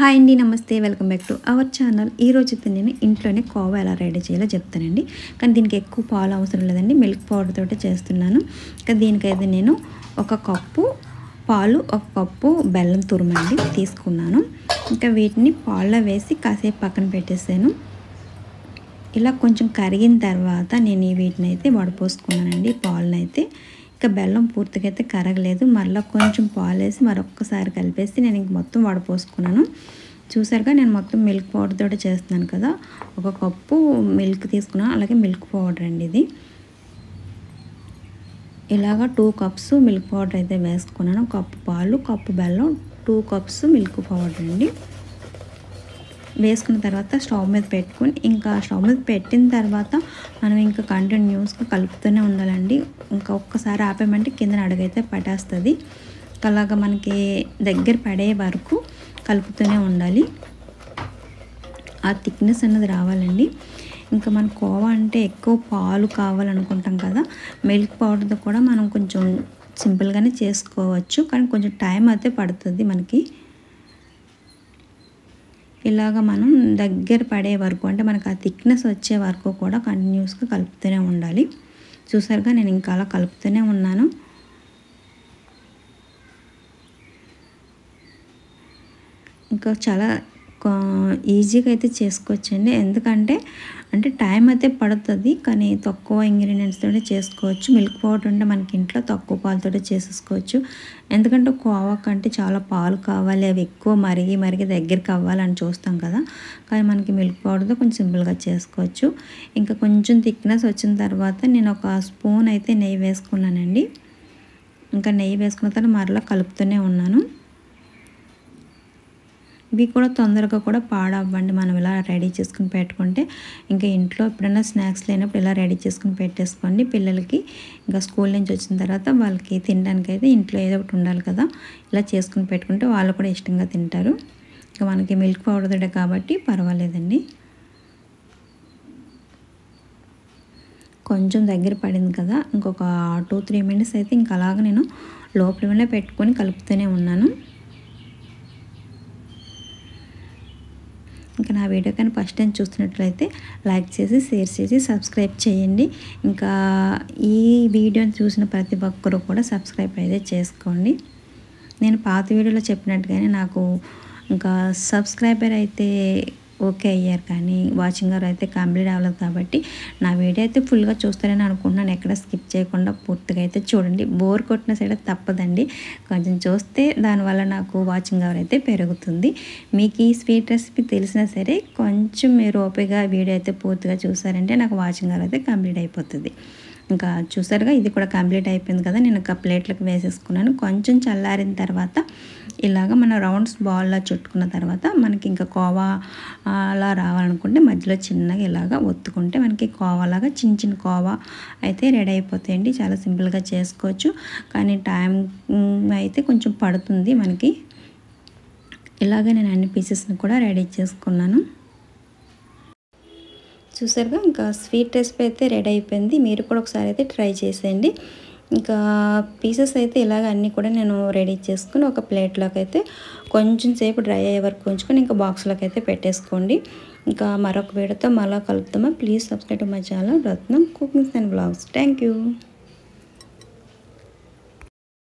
Hi అండి, నమస్తే, welcome back to our channel. ఈరోజు నేను ఇంట్లోనే కోవా ఎలా రెడీ చేయాలో చెప్తానండి. కానీ దీనికి ఎక్కువ పాలు అవసరం లేదండి, మిల్క్ పౌడర్ తోటి చేస్తున్నాను. కానీ దీనికైతే నేను ఒక కప్పు పాలు, ఒక కప్పు బెల్లం తురుమండి తీసుకున్నాను. ఇంకా వీటిని పాల్లో వేసి కాసేపు పక్కన పెట్టేసాను. ఇలా కొంచెం కరిగిన తర్వాత నేను వీటిని అయితే వడపోసుకున్నానండి, పాలను అయితే. ఇంకా బెల్లం పూర్తిగా అయితే కరగలేదు, మళ్ళీ కొంచెం పాలు వేసి మరొక్కసారి కలిపేసి నేను ఇంక మొత్తం వడపోసుకున్నాను. చూసారుగా నేను మొత్తం మిల్క్ పౌడర్ తోటి చేస్తున్నాను కదా. ఒక కప్పు మిల్క్ తీసుకున్నాను, అలాగే మిల్క్ పౌడర్ అండి ఇది. ఇలాగా 2 కప్స్ మిల్క్ పౌడర్ అయితే వేసుకున్నాను. కప్పు పాలు, కప్పు బెల్లం, 2 కప్స్ మిల్క్ పౌడర్ అండి. వేసుకున్న తర్వాత స్టవ్ మీద పెట్టుకుని, ఇంకా స్టవ్ మీద పెట్టిన తర్వాత మనం ఇంకా కంటిన్యూస్గా కలుపుతూనే ఉండాలండి. ఇంకా ఒక్కసారి ఆపేమంటే కింద అడుగైతే పట్టేస్తుంది. అలాగా మనకి దగ్గర పడే వరకు కలుపుతూనే ఉండాలి. ఆ థిక్నెస్ అన్నది రావాలండి. ఇంకా మన కోవా అంటే ఎక్కువ పాలు కావాలనుకుంటాం కదా, మిల్క్ పౌడర్తో కూడా మనం కొంచెం సింపుల్గానే చేసుకోవచ్చు, కానీ కొంచెం టైం అయితే పడుతుంది మనకి. ఇలాగ మనం దగ్గర పడే వరకు, అంటే మనకు ఆ థిక్నెస్ వచ్చే వరకు కూడా కంటిన్యూస్గా కలుపుతూనే ఉండాలి. చూసారుగా నేను ఇంకా అలా కలుపుతూనే ఉన్నాను. ఇంకా చాలా ఈజీగా అయితే చేసుకోవచ్చండి. ఎందుకంటే టైం అయితే పడుతుంది, కానీ తక్కువ ఇంగ్రీడియంట్స్ తోటి చేసుకోవచ్చు. మిల్క్ పౌడర్ అంటే మనకి ఇంట్లో తక్కువ పాలతో చేసేసుకోవచ్చు. ఎందుకంటే కోవా కంటే చాలా పాలు కావాలి, అవి ఎక్కువ మరిగి దగ్గరికి అవ్వాలని చూస్తాం కదా. కానీ మనకి మిల్క్ పౌడర్తో కొంచెం సింపుల్గా చేసుకోవచ్చు. ఇంకా కొంచెం థిక్నెస్ వచ్చిన తర్వాత నేను ఒక స్పూన్ అయితే నెయ్యి వేసుకున్నానండి. ఇంకా నెయ్యి వేసుకున్న తర్వాత మరలా కలుపుతూనే ఉన్నాను. ఇవి కూడా తొందరగా కూడా పాడవ్వండి, మనం ఇలా రెడీ చేసుకుని పెట్టుకుంటే. ఇంకా ఇంట్లో ఎప్పుడైనా స్నాక్స్ లేనప్పుడు ఇలా రెడీ చేసుకుని పెట్టేసుకోండి పిల్లలకి. ఇంకా స్కూల్ నుంచి వచ్చిన తర్వాత వాళ్ళకి తినడానికి అయితే ఇంట్లో ఏదో ఒకటి ఉండాలి కదా, ఇలా చేసుకుని పెట్టుకుంటే వాళ్ళు కూడా ఇష్టంగా తింటారు. ఇంకా మనకి మిల్క్ పౌడర్ కాబట్టి పర్వాలేదండి. కొంచెం దగ్గర పడింది కదా, ఇంకొక 2-3 మినిట్స్ అయితే ఇంకా అలాగ నేను లోపలనే పెట్టుకొని కలుపుతూనే ఉన్నాను. ఇంకా నా వీడియో కానీ ఫస్ట్ టైం చూస్తున్నట్లయితే లైక్ చేసి, షేర్ చేసి, సబ్స్క్రైబ్ చేయండి. ఇంకా ఈ వీడియోని చూసిన ప్రతి ఒక్కరు కూడా సబ్స్క్రైబ్ అయితే చేసుకోండి. నేను పాత వీడియోలో చెప్పినట్టుగానే నాకు ఇంకా సబ్స్క్రైబర్ అయితే ఓకే అయ్యారు, కానీ వాచింగ్ అవర్ అయితే కంప్లీట్ అవ్వలేదు. కాబట్టి నా వీడియో అయితే ఫుల్గా చూస్తారని అనుకుంటున్నాను. ఎక్కడ స్కిప్ చేయకుండా పూర్తిగా అయితే చూడండి. బోర్ కొట్టిన సైడ్ తప్పదండి, కొంచెం చూస్తే దానివల్ల నాకు వాచింగ్ అవర్ అయితే పెరుగుతుంది. మీకు ఈ స్వీట్ రెసిపీ తెలిసినా సరే కొంచెం మీరు ఓపికగా వీడియో అయితే పూర్తిగా చూసారంటే నాకు వాచింగ్ అవర్ అయితే కంప్లీట్ అయిపోతుంది. ఇంకా చూసారుగా ఇది కూడా కంప్లీట్ అయిపోయింది కదా. నేను ఒక ప్లేట్లకు వేసేసుకున్నాను. కొంచెం చల్లారిన తర్వాత ఇలాగ మనం రౌండ్స్ బాల్లా చుట్టుకున్న తర్వాత మనకి ఇంకా కోవా అలా రావాలనుకుంటే మధ్యలో చిన్నగా ఇలాగ ఒత్తుకుంటే మనకి కోవాలాగా చిన్న కోవా అయితే రెడీ అయిపోతాయండి. చాలా సింపుల్గా చేసుకోవచ్చు, కానీ టైం అయితే కొంచెం పడుతుంది మనకి. ఇలాగ నేను అన్ని పీసెస్ని కూడా రెడీ చేసుకున్నాను. చూసారుగా ఇంకా స్వీట్ రెసిపీ అయితే రెడీ అయిపోయింది. మీరు కూడా ఒకసారి అయితే ట్రై చేసేయండి. ఇంకా పీసెస్ అయితే ఇలాగ అన్నీ కూడా నేను రెడీ చేసుకుని ఒక ప్లేట్లోకి అయితే కొంచెం సేపు డ్రై అయ్యే వరకు ఉంచుకొని ఇంకా బాక్స్లోకి అయితే పెట్టేసుకోండి. ఇంకా మరొక వీడియోతో మళ్ళీ కలుపుతామా. Please subscribe to my channel Ratnam cookings and blogs. Thank you.